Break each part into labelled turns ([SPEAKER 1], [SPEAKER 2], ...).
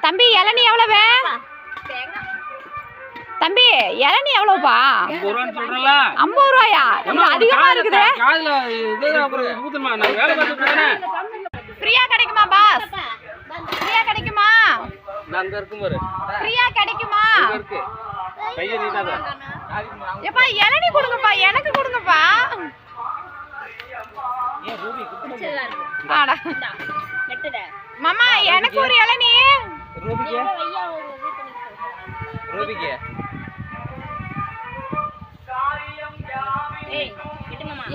[SPEAKER 1] தம்பி இளநீ எவ்வளவு? தம்பி இளநீ எவ்வளவுப்பா? 50 ரூபாயா? அதிகமா இருக்குது. ஃப்ரீயா கிடைக்குமா பாஸ்? ஃப்ரீயா கிடைக்குமா? ஃப்ரீயா கிடைக்குமா? ஏப்பா இளநீ கொடுங்கப்பா, எனக்கு கொடுங்கப்பா. மாமா எனக்கு ஒரு இளநீ.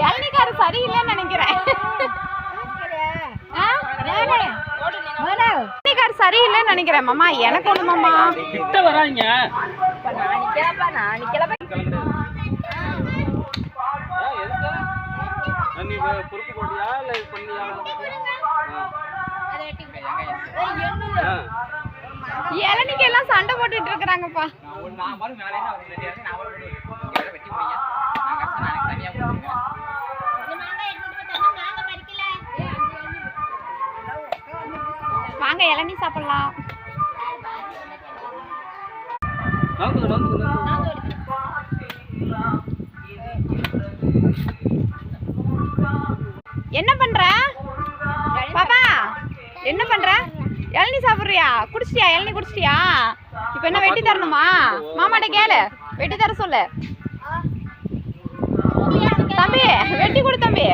[SPEAKER 1] இளநீக்காரு சரியில்லைன்னு நினைக்கிறேன். இளநீக்காரு சரியில்லைன்னு நினைக்கிறேன். மாமா எனக்கு ஒண்ணு மாமா. கிட்ட வராங்க. இளநிக்கு எல்லாம் சண்டை போட்டுட்டு இருக்காங்கப்பா. வாங்க இளநீ சாப்பிடலாம். என்ன பண்ற பாப்பா? என்ன பண்ற? இளநீ சாப்பிடுறியா? குடிச்சிட்டியா? இளநீ குடிச்சிட்டியா? இப்ப என்ன வெட்டி தரணுமா? மாமாட்ட கேளு, வெட்டி தர சொல்லு. தம்பி வெட்டி கொடு தம்பி.